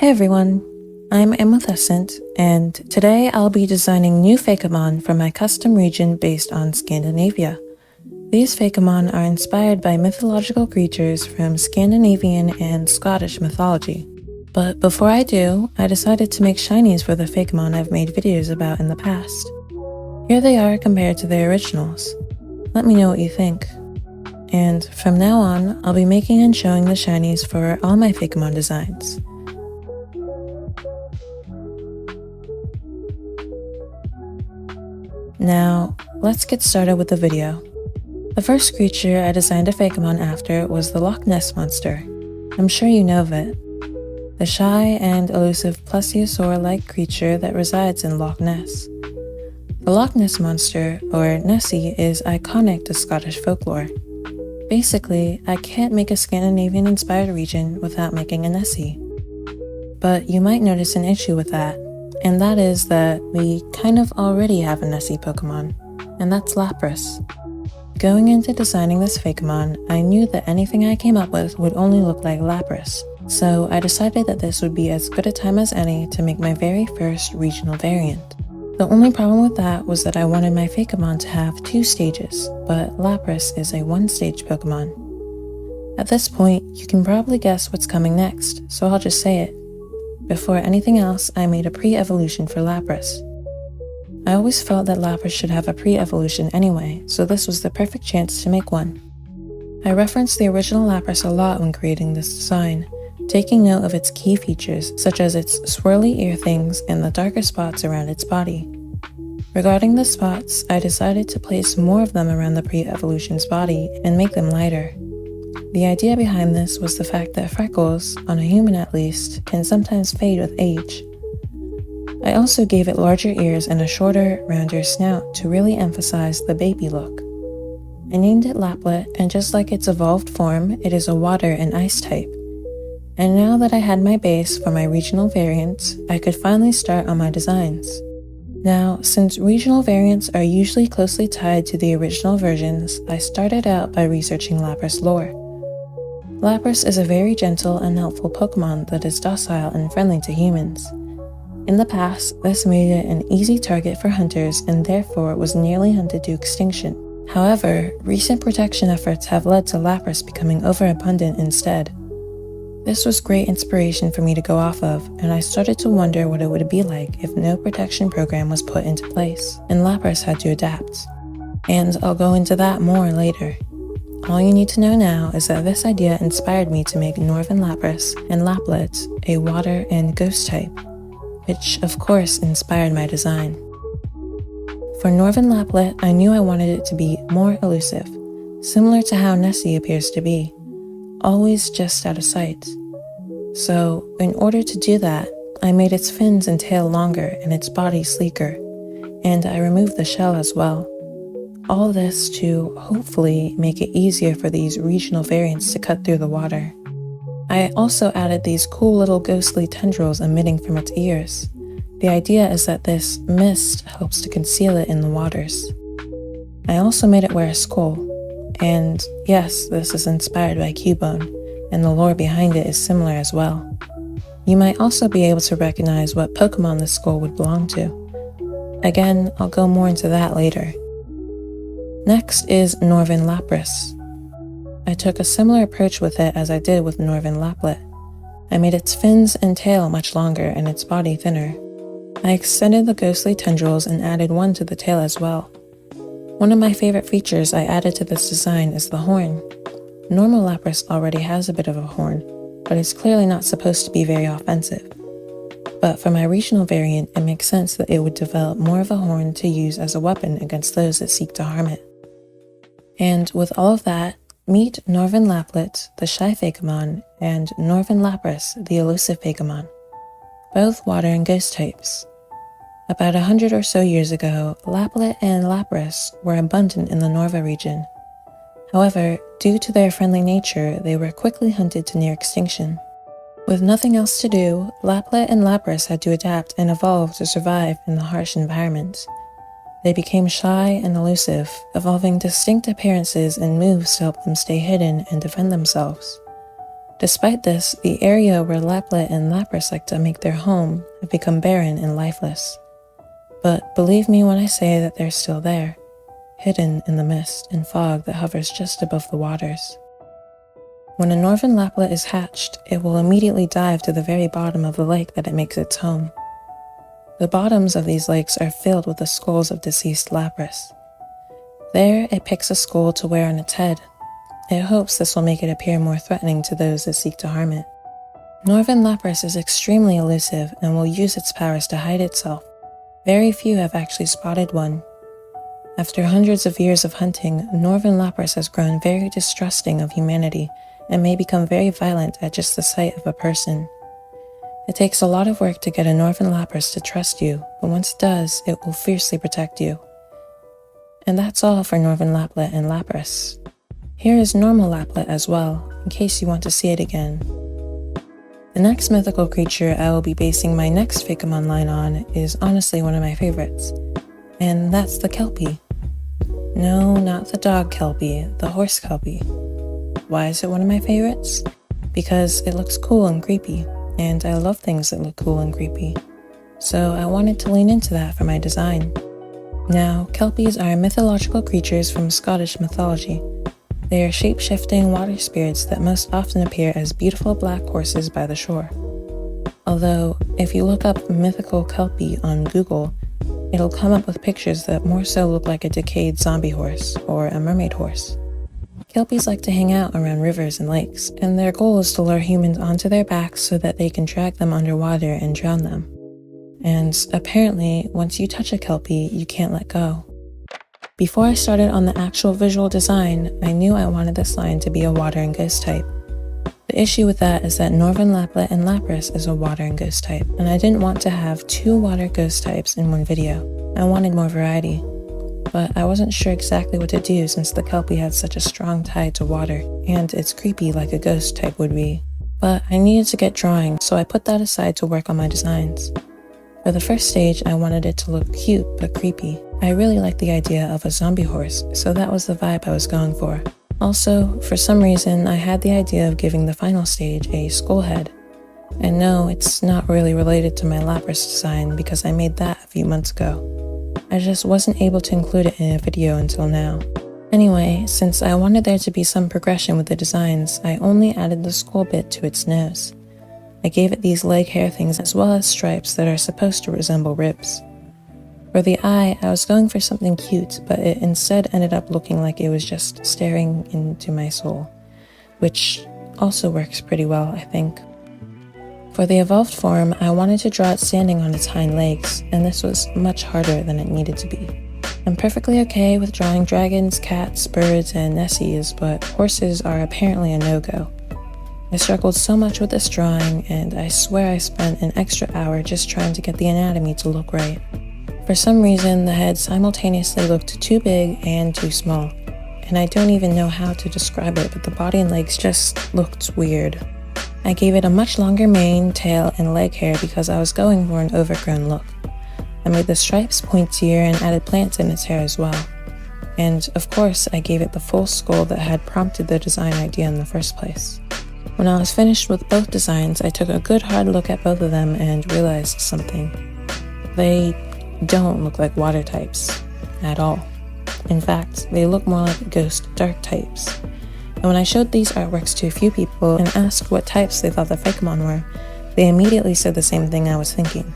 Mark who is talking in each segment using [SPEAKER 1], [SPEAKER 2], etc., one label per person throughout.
[SPEAKER 1] Hey everyone, I'm Amethyst, and today I'll be designing new Fakemon for my custom region based on Scandinavia. These Fakemon are inspired by mythological creatures from Scandinavian and Scottish mythology. But before I do, I decided to make shinies for the Fakemon I've made videos about in the past. Here they are compared to their originals. Let me know what you think. And from now on, I'll be making and showing the shinies for all my Fakemon designs. Now, let's get started with the video. The first creature I designed a Fakemon after was the Loch Ness Monster. I'm sure you know of it. The shy and elusive plesiosaur-like creature that resides in Loch Ness. The Loch Ness Monster, or Nessie, is iconic to Scottish folklore. Basically, I can't make a Scandinavian-inspired region without making a Nessie. But you might notice an issue with that, and that is that we kind of already have a Nessie Pokemon, and that's Lapras. Going into designing this Fakemon, I knew that anything I came up with would only look like Lapras, so I decided that this would be as good a time as any to make my very first regional variant. The only problem with that was that I wanted my Fakemon to have 2 stages, but Lapras is a 1-stage Pokemon. At this point, you can probably guess what's coming next, so I'll just say it. Before anything else, I made a pre-evolution for Lapras. I always felt that Lapras should have a pre-evolution anyway, so this was the perfect chance to make one. I referenced the original Lapras a lot when creating this design, taking note of its key features such as its swirly ear things and the darker spots around its body. Regarding the spots, I decided to place more of them around the pre-evolution's body and make them lighter. The idea behind this was the fact that freckles, on a human at least, can sometimes fade with age. I also gave it larger ears and a shorter, rounder snout to really emphasize the baby look. I named it Laplet, and just like its evolved form, it is a water and ice type. And now that I had my base for my regional variants, I could finally start on my designs. Now, since regional variants are usually closely tied to the original versions, I started out by researching Lapras lore. Lapras is a very gentle and helpful Pokemon that is docile and friendly to humans. In the past, this made it an easy target for hunters and therefore was nearly hunted to extinction. However, recent protection efforts have led to Lapras becoming overabundant instead. This was great inspiration for me to go off of, and I started to wonder what it would be like if no protection program was put into place, and Lapras had to adapt. And I'll go into that more later. All you need to know now is that this idea inspired me to make Northern Lapras and Laplet a water and ghost type, which of course inspired my design. For Northern Laplet, I knew I wanted it to be more elusive, similar to how Nessie appears to be, always just out of sight. So, in order to do that, I made its fins and tail longer and its body sleeker, and I removed the shell as well. All this to hopefully make it easier for these regional variants to cut through the water. I also added these cool little ghostly tendrils emitting from its ears. The idea is that this mist helps to conceal it in the waters. I also made it wear a skull, and yes, this is inspired by Cubone, and the lore behind it is similar as well. You might also be able to recognize what Pokemon this skull would belong to. Again, I'll go more into that later. Next is Northern Lapras. I took a similar approach with it as I did with Northern Laplet. I made its fins and tail much longer and its body thinner. I extended the ghostly tendrils and added one to the tail as well. One of my favorite features I added to this design is the horn. Normal Lapras already has a bit of a horn, but it's clearly not supposed to be very offensive. But for my regional variant, it makes sense that it would develop more of a horn to use as a weapon against those that seek to harm it. And with all of that, meet Northern Laplet, the shy Fakemon, and Northern Lapras, the elusive Fakemon, both water and ghost types. About 100 or so years ago, Laplet and Lapras were abundant in the Njorva region. However, due to their friendly nature, they were quickly hunted to near extinction. With nothing else to do, Laplet and Lapras had to adapt and evolve to survive in the harsh environment. They became shy and elusive, evolving distinct appearances and moves to help them stay hidden and defend themselves. Despite this, the area where Laplet and Lapras like to make their home have become barren and lifeless. But believe me when I say that they're still there, hidden in the mist and fog that hovers just above the waters. When a Northern Laplet is hatched, it will immediately dive to the very bottom of the lake that it makes its home. The bottoms of these lakes are filled with the skulls of deceased Lapras. There, it picks a skull to wear on its head. It hopes this will make it appear more threatening to those that seek to harm it. Northern Lapras is extremely elusive and will use its powers to hide itself. Very few have actually spotted one. After hundreds of years of hunting, Northern Lapras has grown very distrusting of humanity and may become very violent at just the sight of a person. It takes a lot of work to get a Northern Lapras to trust you, but once it does, it will fiercely protect you. And that's all for Northern Laplet and Lapras. Here is normal Laplet as well, in case you want to see it again. The next mythical creature I will be basing my next Fakemon line on is honestly one of my favorites, and that's the Kelpie. No, not the dog Kelpie, the horse Kelpie. Why is it one of my favorites? Because it looks cool and creepy, and I love things that look cool and creepy. So I wanted to lean into that for my design. Now, Kelpies are mythological creatures from Scottish mythology. They are shape-shifting water spirits that most often appear as beautiful black horses by the shore. Although, if you look up Mythical Kelpie on Google, it'll come up with pictures that more so look like a decayed zombie horse or a mermaid horse. Kelpies like to hang out around rivers and lakes, and their goal is to lure humans onto their backs so that they can drag them underwater and drown them. And apparently, once you touch a Kelpie, you can't let go. Before I started on the actual visual design, I knew I wanted this line to be a water and ghost type. The issue with that is that Northern Laplet and Lapras is a water and ghost type, and I didn't want to have two water ghost types in one video. I wanted more variety. But I wasn't sure exactly what to do since the Kelpie had such a strong tie to water, and it's creepy like a ghost type would be. But I needed to get drawing, so I put that aside to work on my designs. For the first stage, I wanted it to look cute but creepy. I really liked the idea of a zombie horse, so that was the vibe I was going for. Also, for some reason, I had the idea of giving the final stage a skull head. And no, it's not really related to my Lapras design because I made that a few months ago. I just wasn't able to include it in a video until now. Anyway, since I wanted there to be some progression with the designs, I only added the skull bit to its nose. I gave it these leg hair things as well as stripes that are supposed to resemble ribs. For the eye, I was going for something cute, but it instead ended up looking like it was just staring into my soul, which also works pretty well, I think. For the evolved form, I wanted to draw it standing on its hind legs, and this was much harder than it needed to be. I'm perfectly okay with drawing dragons, cats, birds, and Nessies, but horses are apparently a no-go. I struggled so much with this drawing, and I swear I spent an extra hour just trying to get the anatomy to look right. For some reason, the head simultaneously looked too big and too small, and I don't even know how to describe it, but the body and legs just looked weird. I gave it a much longer mane, tail, and leg hair because I was going for an overgrown look. I made the stripes pointier and added plants in its hair as well. And of course, I gave it the full skull that had prompted the design idea in the first place. When I was finished with both designs, I took a good hard look at both of them and realized something. They don't look like water types at all. In fact, they look more like ghost dark types. And when I showed these artworks to a few people and asked what types they thought the Fakemon were, they immediately said the same thing I was thinking.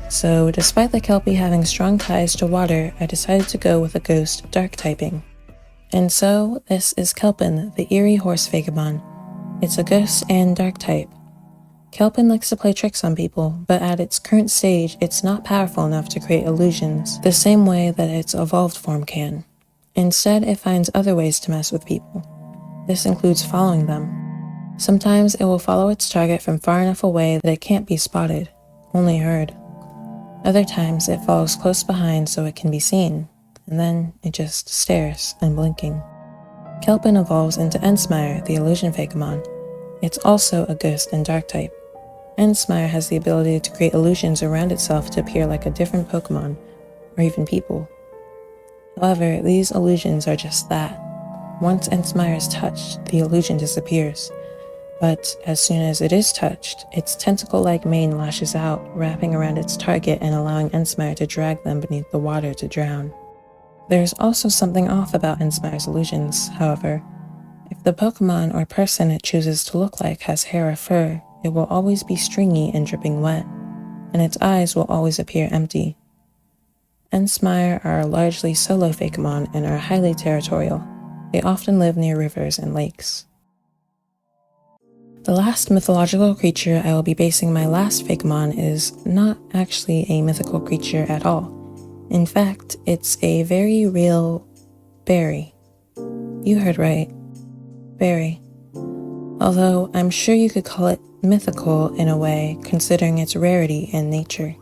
[SPEAKER 1] So despite the Kelpie having strong ties to water, I decided to go with a ghost dark typing. And so, this is Kelpin, the eerie horse Fakemon. It's a ghost and dark type. Kelpin likes to play tricks on people, but at its current stage, it's not powerful enough to create illusions the same way that its evolved form can. Instead, it finds other ways to mess with people. This includes following them. Sometimes it will follow its target from far enough away that it can't be spotted, only heard. Other times it follows close behind so it can be seen, and then it just stares, unblinking. Kelpin evolves into Ensmire, the illusion Fakemon. It's also a ghost and dark type. Ensmire has the ability to create illusions around itself to appear like a different Pokemon, or even people. However, these illusions are just that. Once Ensmire is touched, the illusion disappears. But as soon as it is touched, its tentacle-like mane lashes out, wrapping around its target and allowing Ensmire to drag them beneath the water to drown. There's also something off about Enspire's illusions, however. If the Pokemon or person it chooses to look like has hair or fur, it will always be stringy and dripping wet, and its eyes will always appear empty. Ensmire are largely solo Fakemon and are highly territorial. They often live near rivers and lakes. The last mythological creature I will be basing my last Fakemon is not actually a mythical creature at all. In fact, it's a very real berry. You heard right. Berry. Although I'm sure you could call it mythical in a way, considering its rarity and nature.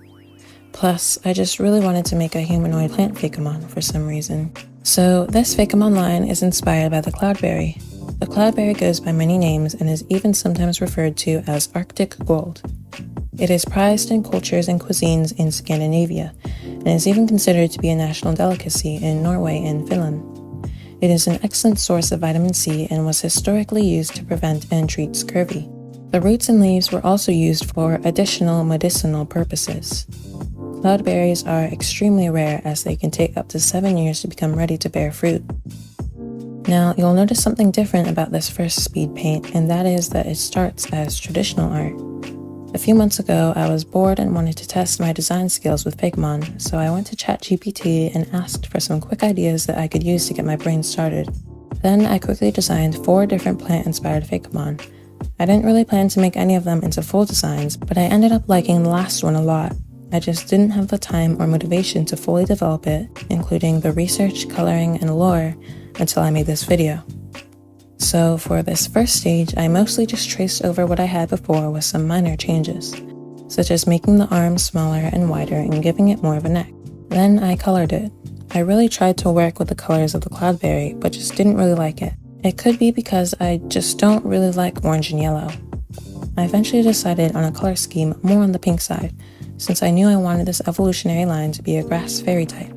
[SPEAKER 1] Plus, I just really wanted to make a humanoid plant Fakemon for some reason. So this Fakemon line is inspired by the Cloudberry. The Cloudberry goes by many names and is even sometimes referred to as Arctic gold. It is prized in cultures and cuisines in Scandinavia, and is even considered to be a national delicacy in Norway and Finland. It is an excellent source of vitamin C and was historically used to prevent and treat scurvy. The roots and leaves were also used for additional medicinal purposes. Cloudberries are extremely rare as they can take up to 7 years to become ready to bear fruit. Now, you'll notice something different about this first speed paint, and that is that it starts as traditional art. A few months ago, I was bored and wanted to test my design skills with Fakemon, so I went to ChatGPT and asked for some quick ideas that I could use to get my brain started. Then I quickly designed 4 different plant-inspired Fakemon. I didn't really plan to make any of them into full designs, but I ended up liking the last one a lot. I just didn't have the time or motivation to fully develop it, including the research, coloring, and lore, until I made this video. So for this first stage, I mostly just traced over what I had before with some minor changes, such as making the arms smaller and wider and giving it more of a neck. Then I colored it. I really tried to work with the colors of the Cloudberry, but just didn't really like it. It could be because I just don't really like orange and yellow. I eventually decided on a color scheme more on the pink side, since I knew I wanted this evolutionary line to be a grass fairy type.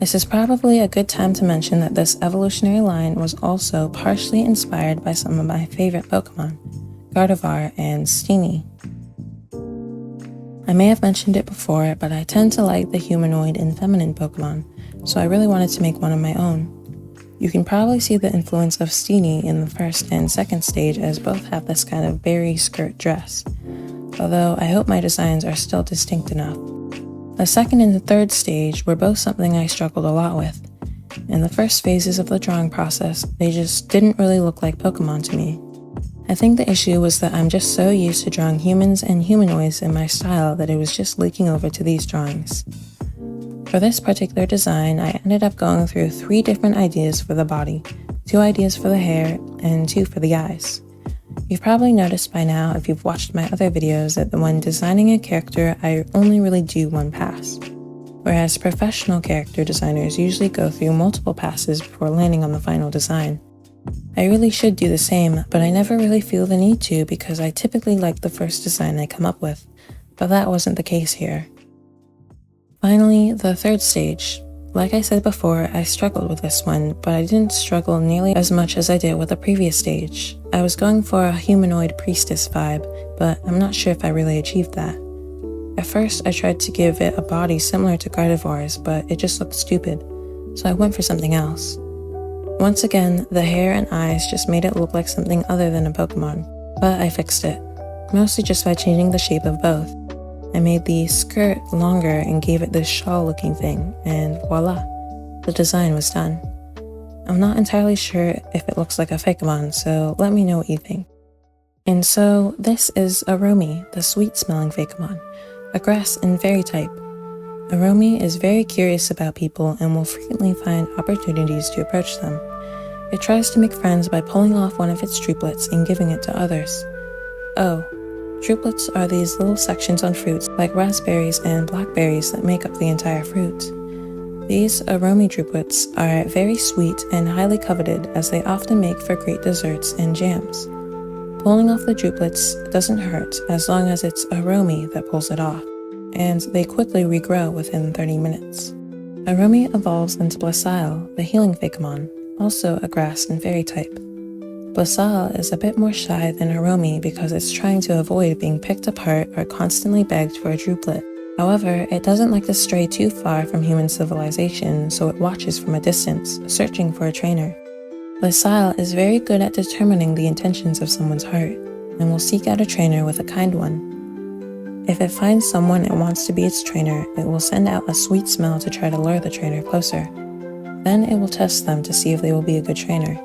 [SPEAKER 1] This is probably a good time to mention that this evolutionary line was also partially inspired by some of my favorite Pokemon, Gardevoir and Steenee. I may have mentioned it before, but I tend to like the humanoid and feminine Pokemon, so I really wanted to make one of my own. You can probably see the influence of Steenee in the first and second stage, as both have this kind of berry skirt dress, although I hope my designs are still distinct enough. The second and the third stage were both something I struggled a lot with. In the first phases of the drawing process, they just didn't really look like Pokemon to me. I think the issue was that I'm just so used to drawing humans and humanoids in my style that it was just leaking over to these drawings. For this particular design, I ended up going through 3 different ideas for the body, 2 ideas for the hair, and 2 for the eyes. You've probably noticed by now, if you've watched my other videos, that when designing a character, I only really do one pass, whereas professional character designers usually go through multiple passes before landing on the final design. I really should do the same, but I never really feel the need to because I typically like the first design I come up with, but that wasn't the case here. Finally, the third stage. Like I said before, I struggled with this one, but I didn't struggle nearly as much as I did with the previous stage. I was going for a humanoid priestess vibe, but I'm not sure if I really achieved that. At first, I tried to give it a body similar to Gardevoir's, but it just looked stupid, so I went for something else. Once again, the hair and eyes just made it look like something other than a Pokemon, but I fixed it, mostly just by changing the shape of both. I made the skirt longer and gave it this shawl-looking thing, and voila, the design was done. I'm not entirely sure if it looks like a Fakemon, so let me know what you think. And so, this is Aromi, the sweet-smelling Fakemon, a grass and fairy type. Aromi is very curious about people and will frequently find opportunities to approach them. It tries to make friends by pulling off one of its drupelets and giving it to others. Oh, drupelets are these little sections on fruits like raspberries and blackberries that make up the entire fruit. These Aromi drupelets are very sweet and highly coveted as they often make for great desserts and jams. Pulling off the drupelets doesn't hurt as long as it's Aromi that pulls it off, and they quickly regrow within 30 minutes. Aromi evolves into Blessile, the healing Fakemon, also a grass and fairy type. Blasal is a bit more shy than Aromi because it's trying to avoid being picked apart or constantly begged for a druplet. However, it doesn't like to stray too far from human civilization, so it watches from a distance, searching for a trainer. Blasal is very good at determining the intentions of someone's heart, and will seek out a trainer with a kind one. If it finds someone it wants to be its trainer, it will send out a sweet smell to try to lure the trainer closer. Then it will test them to see if they will be a good trainer.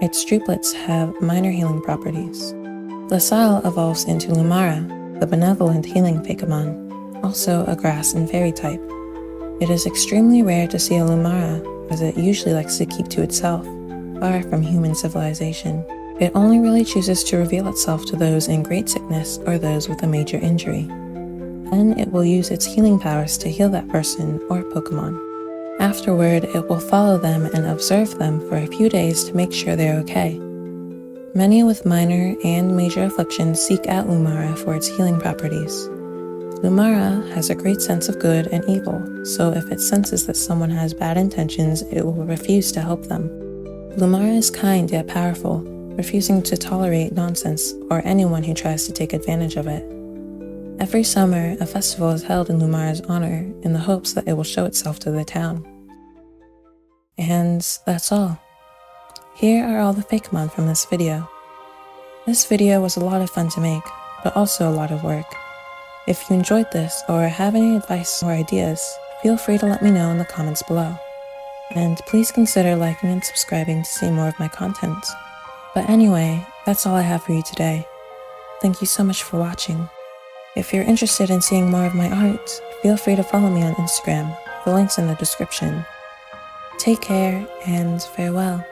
[SPEAKER 1] Its druplets have minor healing properties. Blasal evolves into Lumara, the benevolent healing Fakemon, also a grass and fairy type. It is extremely rare to see a Lumara, as it usually likes to keep to itself, far from human civilization. It only really chooses to reveal itself to those in great sickness or those with a major injury. Then it will use its healing powers to heal that person or Pokemon. Afterward, it will follow them and observe them for a few days to make sure they're okay. Many with minor and major afflictions seek out Lumara for its healing properties. Lumara has a great sense of good and evil, so if it senses that someone has bad intentions, it will refuse to help them. Lumara is kind yet powerful, refusing to tolerate nonsense or anyone who tries to take advantage of it. Every summer, a festival is held in Lumara's honor in the hopes that it will show itself to the town. And that's all. Here are all the Fakemon from this video. This video was a lot of fun to make, but also a lot of work. If you enjoyed this or have any advice or ideas, feel free to let me know in the comments below. And please consider liking and subscribing to see more of my content. But anyway, that's all I have for you today. Thank you so much for watching. If you're interested in seeing more of my art, feel free to follow me on Instagram. The link's in the description. Take care and farewell.